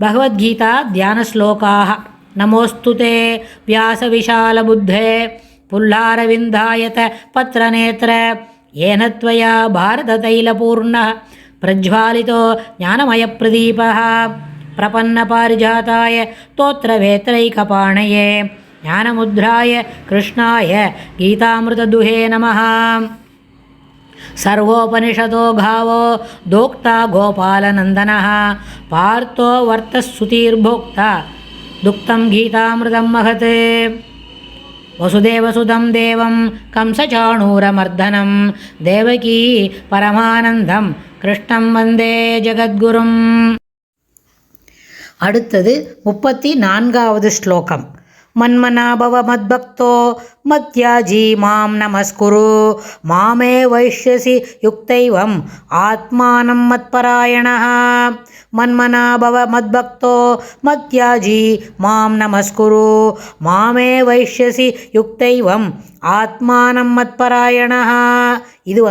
பகவத்கீதா தியானஸ்லோகாः. நமோஸ்து தே வியாசவிசாலபுத்தே புல்லாரவிந்தாயத பத்ரநேத்ர ஏன த்வயா பாரததைலபூர்ணः பிரஜ்வாலிதோ ஞானமயப்பிரதீபः பிரபன்னபாரிஜாதாய தோத்ரவேத்ரைகபாணயே ஞானமுத்ராய கிருஷ்ணாய கீதாமிருததுஹே நமः. सर्वोपनिषदो घावो दोक्ता गोपालनन्दनः पार्थो वर्तस्सुतीर्भोक्ता दुक्तं गीतामृतं महत्. वसुदेवसुदं देवं कंसचाणूरमर्दनं देवकी परमानन्दं कृष्णं वन्दे जगद्गुरुम्. அடுத்தது 34வது ஸ்லோகம். மன்மனாபவ மத்பக்தோ மத்யாஜி மாம் நமஸ்குரு மாமே வைஷ்யசி யுக்தைவம் ஆத்மானம் மத்பராயணः. மன்மனாபவ மத்பக்தோ மத்யாஜி மாம் நமஸ்குரு மாமே வைஷ்யசி யுக்தைவம் ஆத்மானம் மத்பராயணः. இது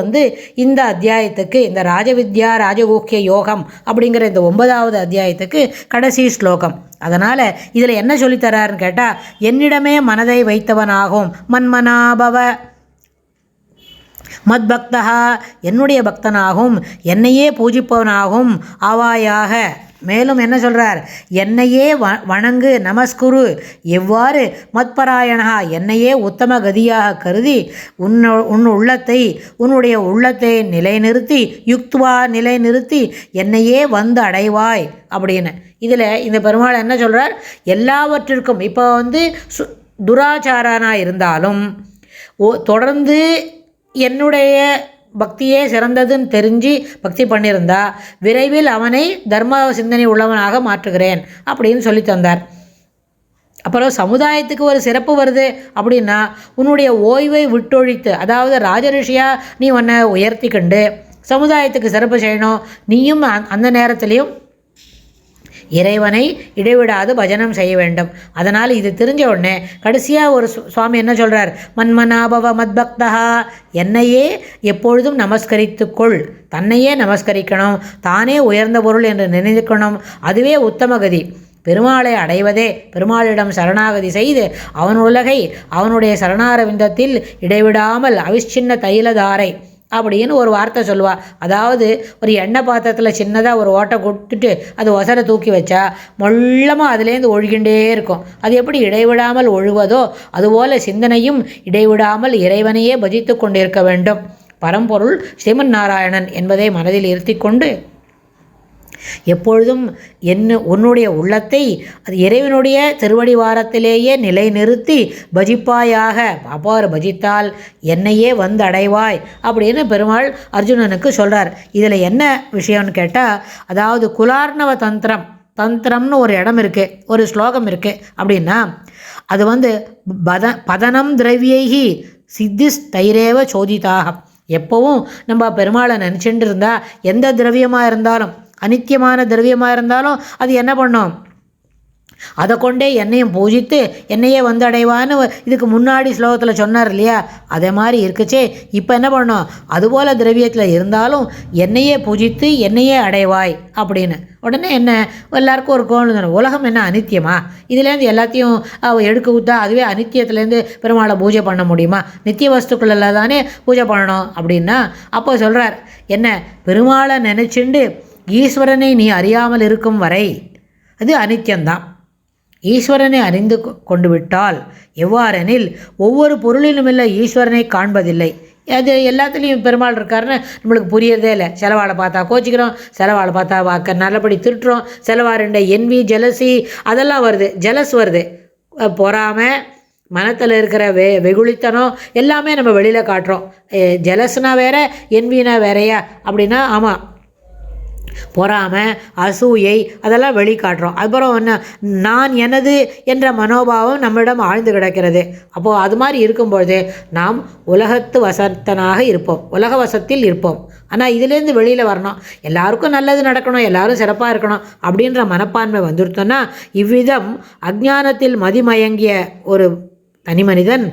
இந்த அத்தியாயத்துக்கு, இந்த ராஜவித்யா ராஜகூக்கிய யோகம் அப்படிங்கிற இந்த 9வது அத்தியாயத்துக்கு கடைசி ஸ்லோகம். அதனால் இதில் என்ன சொல்லித்தராருன்னு கேட்டால், என்னிடமே மனதை வைத்தவனாகும் மன்மனாபவ மத்பக்தா, என்னுடைய பக்தனாகும், என்னையே பூஜிப்பவனாகும் ஆவாயாக. மேலும் என்ன சொல்கிறார், என்னையே வணங்கு நமஸ்குரு. எவ்வாறு மத்பராயணா, என்னையே உத்தம கதியாக கருதி உன்னுடைய உள்ளத்தை நிலைநிறுத்தி யுக்துவா நிலைநிறுத்தி என்னையே வந்து அடைவாய் அப்படின்னு. இதில் இந்த பெருமாள் என்ன சொல்கிறார், எல்லாவற்றிற்கும் இப்போ துராச்சாரனாக இருந்தாலும் தொடர்ந்து என்னுடைய பக்தியே சிறந்ததுன்னு தெரிஞ்சு பக்தி பண்ணியிருந்தா விரைவில் அவனை தர்ம சிந்தனை உள்ளவனாக மாற்றுகிறேன் அப்படின்னு சொல்லி தந்தார். அப்புறம் சமுதாயத்துக்கு ஒரு சிறப்பு வருது அப்படின்னா உன்னுடைய ஓய்வை விட்டொழித்து, அதாவது ராஜரிஷியாக நீ உன்னை உயர்த்தி கண்டு சமுதாயத்துக்கு சிறப்பு செய்யணும். நீயும் அந்த நேரத்துலையும் இறைவனை இடைவிடாது பஜனம் செய்ய வேண்டும். அதனால் இது தெரிஞ்ச உடனே கடைசியாக ஒரு சுவாமி என்ன சொல்கிறார், மன்மனாபவ மத்பக்தா, என்னையே எப்பொழுதும் நமஸ்கரித்துக்கொள். தன்னையே நமஸ்கரிக்கணும், தானே உயர்ந்த பொருள் என்று நினைக்கணும். அதுவே உத்தமகதி. பெருமாளை அடைவதே பெருமாளிடம் சரணாகதி செய்து அவன் உலகை அவனுடைய சரணாரவிந்தத்தில் இடைவிடாமல் அவிச்சின்ன தைலதாரை அப்படின்னு ஒரு வார்த்தை சொல்லுவாள். அதாவது ஒரு எண்ணெய் பாத்திரத்தில் சின்னதாக ஒரு ஓட்டை கொடுத்துட்டு அது ஒசரை தூக்கி வச்சா மொள்ளமாக அதுலேருந்து ஒழுகின்றே இருக்கும். அது எப்படி இடைவிடாமல் ஒழுவதோ அதுபோல் சிந்தனையும் இடைவிடாமல் இறைவனையே பஜித்து கொண்டிருக்க வேண்டும். பரம்பொருள் ஸ்ரீமன் நாராயணன் என்பதை மனதில் இருத்தி கொண்டு எப்பொழுதும் உன்னுடைய உள்ளத்தை அது இறைவனுடைய திருவடி வாரத்திலேயே நிலைநிறுத்தி பஜிப்பாயாக. அவ்வாறு பஜித்தால் என்னையே வந்து அடைவாய் அப்படின்னு பெருமாள் அர்ஜுனனுக்கு சொல்கிறார். இதில் என்ன விஷயம்னு கேட்டால், அதாவது குலார்ணவ தந்திரம்னு ஒரு இடம் இருக்குது, ஒரு ஸ்லோகம் இருக்குது. அப்படின்னா அது பதனம் திரவியைகி சித்திஸ் தைரேவ சோதிதாக. எப்போவும் நம்ம பெருமாளை நினச்சிட்டு இருந்தால் எந்த திரவியமாக இருந்தாலும், அனித்தியமான திரவியமாக இருந்தாலும் அது என்ன பண்ணும், அதை கொண்டே என்னையும் பூஜித்து என்னையே வந்து அடைவான்னு இதுக்கு முன்னாடி ஸ்லோகத்தில் சொன்னார் இல்லையா, அதே மாதிரி இருக்குச்சே. இப்போ என்ன பண்ணோம், அதுபோல் திரவியத்தில் இருந்தாலும் என்னையே பூஜித்து என்னையே அடைவாய் அப்படின்னு. உடனே என்ன எல்லாருக்கும் ஒரு கோணம், உலகம் என்ன அனித்தியமா, இதுலேருந்து எல்லாத்தையும் எடுக்க விட்டா அதுவே அனித்தியத்துலேருந்து பெருமாளை பூஜை பண்ண முடியுமா, நித்திய வஸ்துக்களில் தானே பூஜை பண்ணணும் அப்படின்னா. அப்போ சொல்கிறார், என்ன பெருமாளை நினச்சிண்டு ஈஸ்வரனை நீ அறியாமல் இருக்கும் வரை அது அனித்தியம்தான். ஈஸ்வரனை அறிந்து கொண்டு விட்டால் எவ்வாறெனில் ஒவ்வொரு பொருளிலுமில்ல ஈஸ்வரனை காண்பதில்லை. அது எல்லாத்துலேயும் பெருமாள் இருக்காருன்னு நம்மளுக்கு புரியறதே இல்லை. செலவாளை பார்த்தா கோச்சிக்கிறோம், செலவாளை பார்த்தா நல்லபடி திருட்டுறோம், செலவாருண்ட என்வி ஜெலசி அதெல்லாம் வருது, ஜெலஸ் வருது, பொறாமை, மனத்தில் இருக்கிற வெகுளித்தனம் எல்லாமே நம்ம வெளியில் காட்டுறோம். ஜெலஸ்னா வேற, என்வினா வேறையா அப்படின்னா, ஆமாம், பொறாமை, அசூயை அதெல்லாம் வெளிக்காட்டுறோம். அப்புறம் என்ன, நான் எனது என்ற மனோபாவம் நம்மிடம் ஆழ்ந்து கிடக்கிறது. அப்போது அது மாதிரி இருக்கும்பொழுது நாம் உலகத்து வசத்தனாக இருப்போம், உலக வசத்தில் இருப்போம். ஆனால் இதுலேருந்து வெளியில் வரணும், எல்லாருக்கும் நல்லது நடக்கணும், எல்லாரும் சிறப்பாக இருக்கணும் அப்படின்ற மனப்பான்மை வந்துருத்தோன்னா, இவ்விதம் அஞ்ஞானத்தில் மதிமயங்கிய ஒரு தனி மனிதன்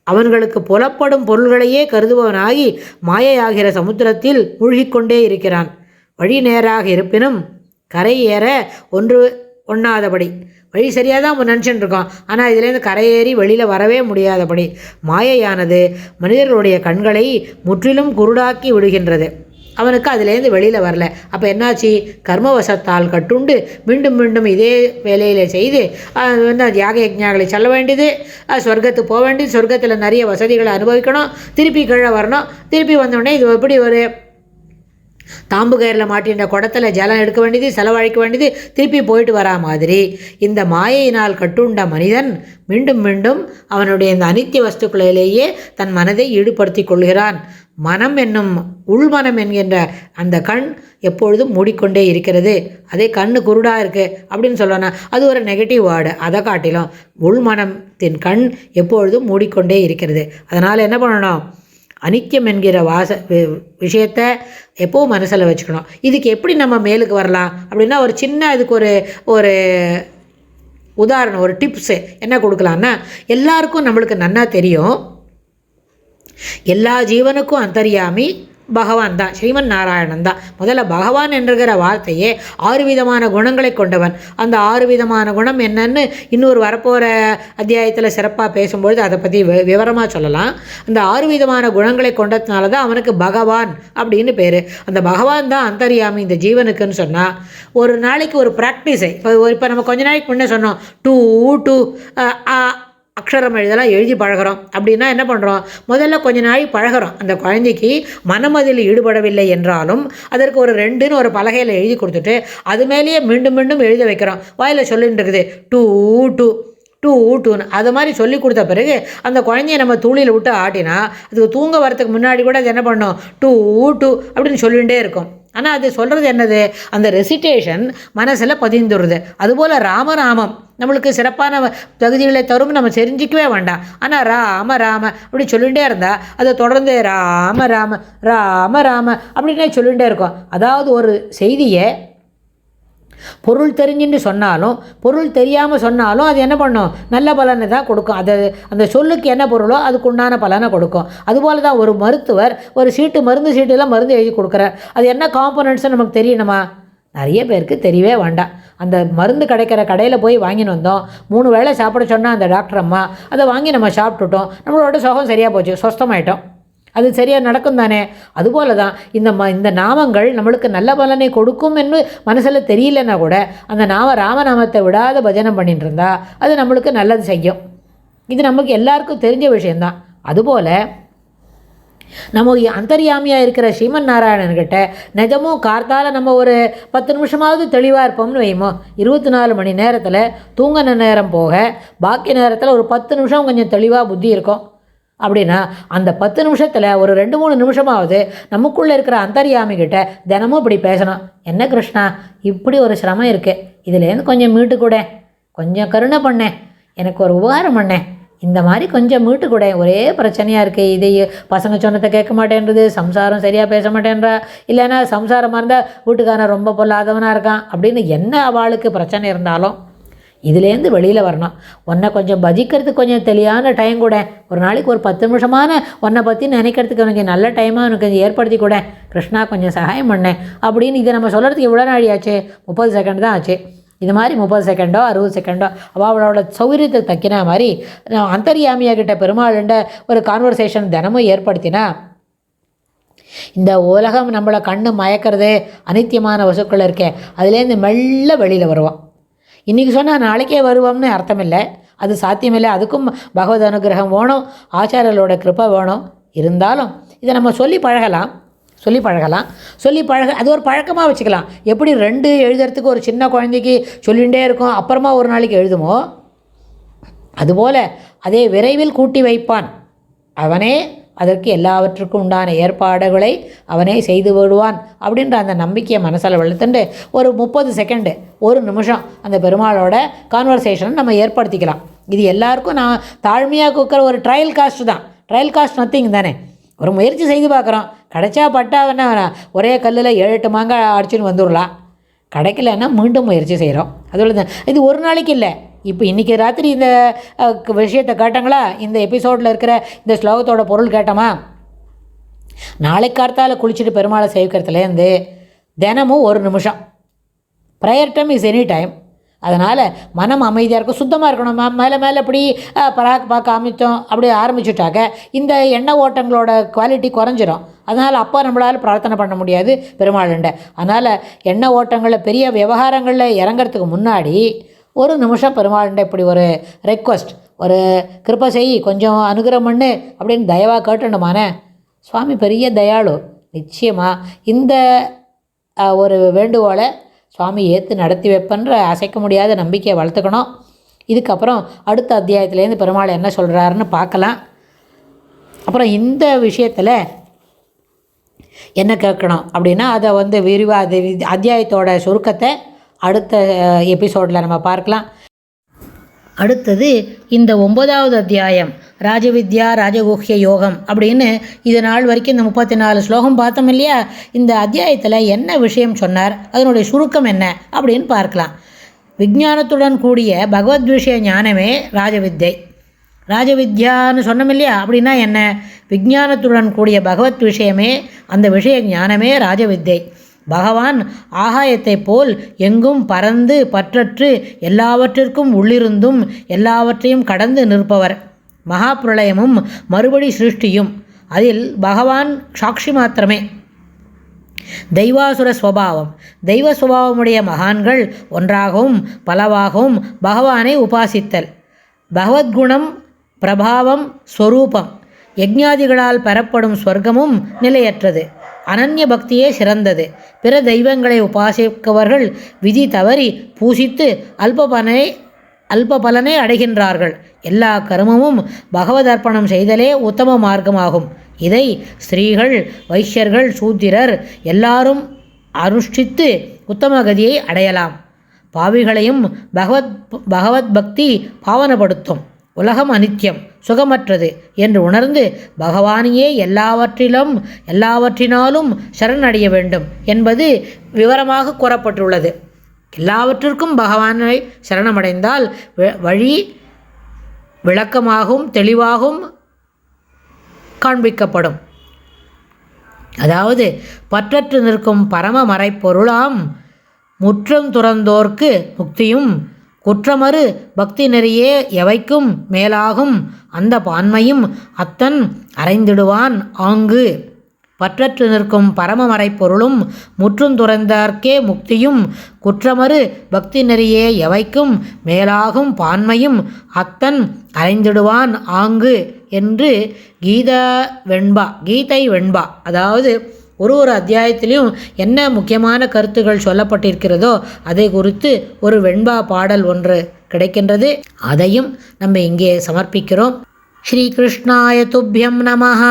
அவன்களுக்கு புலப்படும் பொருள்களையே கருதுபவனாகி மாயையாகிற சமுத்திரத்தில் மூழ்கிக்கொண்டே இருக்கிறான். வழி நேராக இருப்பினும் கரை ஏற ஒன்று ஒண்ணாதபடி. வழி சரியாக தான் நினச்சிட்டு இருக்கோம், ஆனால் இதுலேருந்து கரையேறி வெளியில் வரவே முடியாதபடி மாயையானது மனிதர்களுடைய கண்களை முற்றிலும் குருடாக்கி விடுகின்றது. அவனுக்கு அதுலேருந்து வெளியில் வரல. அப்போ என்னாச்சு? கர்மவசத்தால் கட்டுண்டு மீண்டும் மீண்டும் இதே வேலையில் செய்து யாக யஜ்ஞாக்களை செல்ல வேண்டியது, சொர்க்கத்துக்கு போக வேண்டியது, சொர்க்கத்தில் நிறைய வசதிகளை அனுபவிக்கணும், திருப்பி கீழே வரணும், திருப்பி வந்தோடனே இது எப்படி ஒரு தாம்பு கயிறில் மாட்டின்ற குடத்தில் ஜலம் எடுக்க வேண்டியது, செலவழிக்க வேண்டியது, திருப்பி போயிட்டு வரா மாதிரி இந்த மாயையினால் கட்டுண்ட மனிதன் மீண்டும் மீண்டும் அவனுடைய இந்த அனித்திய வஸ்துக்களிலேயே தன் மனதை ஈடுபடுத்தி கொள்கிறான். மனம் என்னும் உள்மனம் என்கின்ற அந்த கண் எப்பொழுதும் மூடிக்கொண்டே இருக்கிறது. அதே கண்ணு குருடாக இருக்குது அப்படின்னு சொல்லணும், அது ஒரு நெகட்டிவ் வேர்டு. அதை காட்டிலும் உள்மனத்தின் கண் எப்பொழுதும் மூடிக்கொண்டே இருக்கிறது. அதனால் என்ன பண்ணணும்? அனித்தியம் என்கிற விஷயத்தை எப்போவும் மனசில் வச்சுக்கணும். இதுக்கு எப்படி நம்ம மேலுக்கு வரலாம் அப்படின்னா, ஒரு சின்ன இதுக்கு ஒரு உதாரணம், ஒரு டிப்ஸு என்ன கொடுக்கலான்னா, எல்லாருக்கும் நம்மளுக்கு நன்னா தெரியும், எல்லா ஜீவனுக்கும் அந்தர்யாமி பகவான் தான், ஸ்ரீமன் நாராயணன் தான். முதல்ல பகவான் என்கிற வார்த்தையே 6 விதமான குணங்களை கொண்டவன். அந்த 6 விதமான குணம் என்னன்னு இன்னொரு வரப்போகிற அத்தியாயத்தில் சிறப்பாக பேசும்பொழுது அதை பற்றி விவரமாக சொல்லலாம். அந்த 6 விதமான குணங்களை கொண்டதுனால தான் அவனுக்கு பகவான் அப்படின்னு பேர். அந்த பகவான் தான் அந்தர்யாமி இந்த ஜீவனுக்குன்னு சொன்னால், ஒரு நாளைக்கு ஒரு ப்ராக்டிஸை இப்போ நம்ம கொஞ்ச நாளைக்கு முன்னே சொன்னோம், டூ அக்ஷரம் எழுதலாம், எழுதி பழகிறோம். அப்படின்னா என்ன பண்ணுறோம்? முதல்ல கொஞ்ச நாள் பழகிறோம். அந்த குழந்தைக்கு மனம் அதில் ஈடுபடவில்லை என்றாலும் அதற்கு ஒரு 2ன்னு ஒரு பலகையில் எழுதி கொடுத்துட்டு அது மேலேயே மீண்டும் மீண்டும் எழுத வைக்கிறோம். வாயில் சொல்லிட்டு இருக்குது டூன்னு. அது மாதிரி சொல்லி கொடுத்த பிறகு அந்த குழந்தைய நம்ம தூளியில் விட்டு ஆட்டினா அதுக்கு தூங்க வரத்துக்கு முன்னாடி கூட அது என்ன பண்ணோம்? டூ அப்படின்னு சொல்லிகிட்டே இருக்கும். ஆனால் அது சொல்கிறது என்னது? அந்த ரெசிட்டேஷன் மனசில் பதிந்துடுறது. அதுபோல் ராமநாமம் நம்மளுக்கு சிறப்பான தகுதிகளை தரும், நம்ம தெரிஞ்சிக்கவே வேண்டாம். ஆனால் ராம அப்படி சொல்லிகிட்டே இருந்தால் அதை தொடர்ந்து ராம அப்படின்னே சொல்லிகிட்டே இருக்கும். அதாவது ஒரு செய்தியை பொருள் தெரிஞ்சுன்னு சொன்னாலும் பொருள் தெரியாமல் சொன்னாலும் அது என்ன பண்ணும்? நல்ல பலனை தான் கொடுக்கும். அது அந்த சொல்லுக்கு என்ன பொருளோ அதுக்கு உண்டான பலனை கொடுக்கும். அதுபோல் தான் ஒரு மருத்துவர் ஒரு மருந்து சீட்டெல்லாம் மருந்து எழுதி கொடுக்குறார். அது என்ன காம்போனன்ட்ஸ்னு நமக்கு தெரியணுமா? நிறைய பேருக்கு தெரியவே வேண்டாம். அந்த மருந்து கிடைக்கிற கடையில் போய் வாங்கின்னு வந்தோம், 3 வேளை சாப்பிட சொன்னால் அந்த டாக்டர் அம்மா அதை வாங்கி நம்ம சாப்பிட்டுட்டோம், நம்மளோட சுகம் சரியாக போச்சு, சொஸ்தமாயிட்டோம். அது சரியாக நடக்கும் தானே? அதுபோல தான் இந்த நாமங்கள் நம்மளுக்கு நல்ல பலனை கொடுக்கும் என்று மனசில் தெரியலன்னா கூட அந்த ராமநாமத்தை விடாத பஜனம் பண்ணிட்டு இருந்தா அது நம்மளுக்கு நல்லது செய்யும். இது நமக்கு எல்லாருக்கும் தெரிஞ்ச விஷயந்தான். அதுபோல் நம்ம அந்தர்யாமியாக இருக்கிற ஸ்ரீமன் நாராயணன்கிட்ட நிஜமும் கார்த்தால் நம்ம ஒரு 10 நிமிஷமாவது தெளிவாக இருப்போம்னு வைமோ. 24 மணி நேரத்தில் தூங்கின நேரம் போக பாக்கி நேரத்தில் ஒரு 10 நிமிஷம் கொஞ்சம் தெளிவாக புத்தி இருக்கும். அப்படின்னா அந்த 10 நிமிஷத்தில் ஒரு 2-3 நிமிஷமாவது நமக்குள்ளே இருக்கிற அந்தர்யாமிகிட்ட தினமும் இப்படி பேசணும். என்ன கிருஷ்ணா, இப்படி ஒரு சிரமம் இருக்குது, இதுலேருந்து கொஞ்சம் மீட்டு கூட, கொஞ்சம் கருணை பண்ணேன், எனக்கு ஒரு உபகாரம் பண்ணேன், இந்த மாதிரி கொஞ்சம் மீட்டு கூட, ஒரே பிரச்சனையாக இருக்குது, இது பசங்க சொன்னதை கேட்க மாட்டேன்றது, சம்சாரம் சரியாக பேச மாட்டேன்றா, இல்லைன்னா சம்சாரமாக இருந்தால் வீட்டுக்காரன் ரொம்ப பொல்லாதவனாக இருக்கான் அப்படின்னு என்ன அவளுக்கு பிரச்சனை இருந்தாலும் இதுலேருந்து வெளியில் வரணும். உன்னை கொஞ்சம் பஜிக்கிறதுக்கு கொஞ்சம் தெளிவான டைம் கூட, ஒரு நாளைக்கு ஒரு 10 நிமிஷமான உன்னை பற்றி நினைக்கிறதுக்கு எனக்கு நல்ல டைமாக எனக்கு கொஞ்சம் ஏற்படுத்தி கூட, கிருஷ்ணா கொஞ்சம் சகாயம் பண்ணேன் அப்படின்னு இதை நம்ம சொல்கிறதுக்கு எவ்வளோ நாள் ஆச்சு? 30 செகண்ட் தான் ஆச்சு. இது மாதிரி 30 செகண்டோ 60 செகண்டோ அவளோட சௌகரியத்துக்கு தக்கின மாதிரி அந்தர்யாமியாகிட்ட பெருமாள்கிட்ட ஒரு கான்வர்சேஷன் தினமும் ஏற்படுத்தினா இந்த உலகம் நம்மளை கண்ணு மயக்கிறது அனித்தியமான வசுக்கள் இருக்கே அதுலேருந்து மெல்ல வெளியில் வருவோம். இன்றைக்கி சொன்னால் நாளைக்கே வருவோம்னு அர்த்தம் இல்லை, அது சாத்தியமில்லை. அதுக்கும் பகவத் அனுகிரகம் வேணும், ஆச்சாரியர்களோட கிருப்பை வேணும். இருந்தாலும் இதை நம்ம சொல்லி பழகலாம். அது ஒரு பழக்கமாக வச்சுக்கலாம். எப்படி 2 எழுதுறதுக்கு ஒரு சின்ன குழந்தைக்கு சொல்லிகிட்டே இருக்கும், அப்புறமா ஒரு நாளைக்கு எழுதுமோ, அதுபோல் அதே விரைவில் கூட்டி வைப்பான் அவனே, அதற்கு எல்லாவற்றுக்கும் உண்டான ஏற்பாடுகளை அவனே செய்து விடுவான் அப்படின்ற அந்த நம்பிக்கையை மனசில் வளர்த்துண்டு ஒரு 30 செகண்டு 1 நிமிஷம் அந்த பெருமாளோட கான்வர்சேஷன் நம்ம ஏற்படுத்திக்கலாம். இது எல்லாருக்கும் நான் தாழ்மையாக கொடுக்குற ஒரு ட்ரையல் காஸ்ட் நத்திங் தானே. ஒரு முயற்சி செய்து பார்க்குறோம், கிடைச்சா பட்டாவன்னா ஒரே கல்லில் 7-8 மாங்காய் அடிச்சுன்னு வந்துடலாம், கிடைக்கலன்னா மீண்டும் முயற்சி செய்கிறோம். அதுபோல் தான் இது ஒரு நாளைக்கு இல்லை. இப்போ இன்றைக்கி ராத்திரி இந்த விஷயத்தை கேட்டாங்களா, இந்த எபிசோடில் இருக்கிற இந்த ஸ்லோகத்தோட பொருள் கேட்டோமா, நாளைக்கு கார்த்தால் குளிச்சுட்டு பெருமாளை சேவிக்கிறதுலேருந்து தினமும் 1 நிமிஷம், prayer time is any time, அதனால் மனம் அமைதியாக இருக்கும், சுத்தமாக இருக்கணும். மேலே மேலே இப்படி பார்க்க ஆரம்பித்தோம் அப்படி ஆரம்பிச்சுட்டாக்க இந்த எண்ணெய் ஓட்டங்களோட குவாலிட்டி குறைஞ்சிரும். அதனால் அப்போ நம்மளால் பிரார்த்தனை பண்ண முடியாது பெருமாளுண்ட. அதனால் எண்ணெய் ஓட்டங்களில் பெரிய விவகாரங்களில் இறங்கிறதுக்கு முன்னாடி ஒரு நிமிஷம் பெருமாளுண்ட இப்படி ஒரு ரெக்வஸ்ட், ஒரு கிருப்பை செய், கொஞ்சம் அனுகிரகம் பண்ணு அப்படின்னு தயவாக கேட்டுண்டுமானே. சுவாமி பெரிய தயாளு. நிச்சயமாக இந்த ஒரு வேண்டுகோளை சுவாமி ஏற்று நடத்தி வைப்பன்ற அசைக்க முடியாத நம்பிக்கையை வளர்த்துக்கணும். இதுக்கப்புறம் அடுத்த அத்தியாயத்துலேருந்து பெருமாள் என்ன சொல்கிறாருன்னு பார்க்கலாம். அப்புறம் இந்த விஷயத்தில் என்ன கேட்கணும் அப்படின்னா அதை விரிவாக அத்தியாயத்தோட சுருக்கத்தை அடுத்த எபிசோடில் நம்ம பார்க்கலாம். அடுத்தது இந்த 9வது அத்தியாயம் ராஜவித்யா ராஜகுஹ்ய யோகம் அப்படின்னு இது நாள் வரைக்கும் இந்த 34 ஸ்லோகம் பார்த்தோம் இல்லையா. இந்த அத்தியாயத்தில் என்ன விஷயம் சொன்னார், அதனுடைய சுருக்கம் என்ன அப்படின்னு பார்க்கலாம். விஞ்ஞானத்துடன் கூடிய பகவத் விஷய ஞானமே ராஜவித்யை. ராஜவித்யான்னு சொன்னோம் இல்லையா, அப்படின்னா என்ன? விஞ்ஞானத்துடன் கூடிய பகவத் விஷயமே, அந்த விஷய ஞானமே ராஜவித்யை. பகவான் ஆகாயத்தை போல் எங்கும் பறந்து பற்றற்று எல்லாவற்றிற்கும் உள்ளிருந்தும் எல்லாவற்றையும் கடந்து நிற்பவர். மகாபிரளயமும் மறுபடி சிருஷ்டியும் அதில் பகவான் சாட்சி மாத்திரமே. தெய்வாசுர ஸ்வபாவம், தெய்வ சுபாவமுடைய மகான்கள் ஒன்றாகவும் பலவாகவும் பகவானை உபாசித்தல். பகவத்குணம் பிரபாவம் ஸ்வரூபம். யஜ்ஞாதிகளால் பெறப்படும் ஸ்வர்க்கமும் நிலையற்றது. அனன்ய பக்தியே சிறந்தது. பிற தெய்வங்களை உபாசிக்கவர்கள் விதி தவறி பூசித்து அல்ப பலனை அடைகின்றார்கள். எல்லா கர்மமும் பகவதர்ப்பணம் செய்தலே உத்தம மார்க்கமாகும். இதை ஸ்திரீகள் வைஷ்யர்கள் சூத்திரர் எல்லாரும் அனுஷ்டித்து உத்தமகதியை அடையலாம். பாவிகளையும் பகவத் பக்தி பாவனப்படுத்தும். உலகம் அனித்தியம் சுகமற்றது என்று உணர்ந்து பகவானையே எல்லாவற்றினாலும் சரணடைய வேண்டும் என்பது விவரமாக கூறப்பட்டுள்ளது. எல்லாவற்றிற்கும் பகவானை சரணமடைந்தால் வழி விளக்கமாகவும் தெளிவாகவும் காண்பிக்கப்படும். அதாவது பற்றற்று நிற்கும் பரம மறைப்பொருளாம் முற்றம் துறந்தோர்க்கு முக்தியும் குற்றமறு பக்தி நெறியே எவைக்கும் மேலாகும் அந்த பான்மையும் அத்தன் அறைந்திடுவான் ஆங்கு. பற்றற்று நிற்கும் பரமமறை பொருளும் முற்றுந்துறந்தார்க்கே முக்தியும் குற்றமறு பக்தி நெறியே எவைக்கும் மேலாகும் பான்மையும் அத்தன் அறைந்திடுவான் ஆங்கு என்று கீதை வெண்பா. அதாவது ஒரு அத்தியாயத்திலையும் என்ன முக்கியமான கருத்துகள் சொல்லப்பட்டிருக்கிறதோ அதை குறித்து ஒரு வெண்பா பாடல் ஒன்று கிடைக்கின்றது. அதையும் நம்ம இங்கே சமர்ப்பிக்கிறோம். ஸ்ரீகிருஷ்ணாய துப்யம் நமஹ.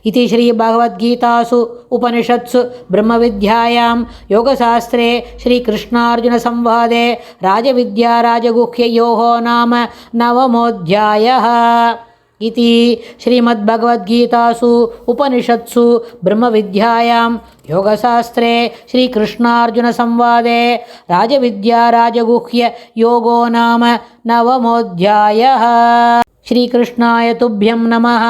இதி ஸ்ரீ பகவத்கீதாசு உபனிஷத்சு பிரம்மவித்யாயாம் யோகசாஸ்திரே ஸ்ரீகிருஷ்ணார்ஜுன சம்வாதே ராஜவித்யா ராஜகுஹ்யயோகோ நாம நவமோऽध्यायः. इति श्रीमद्भगवद्गीतासु उपनिषत्सु ब्रह्मविद्यायां योगशास्त्रे श्रीकृष्णार्जुनसंवादे राजविद्या राजगुह्य योगो नाम नवमोऽध्यायः. श्रीकृष्णाय तुभ्यं नमः.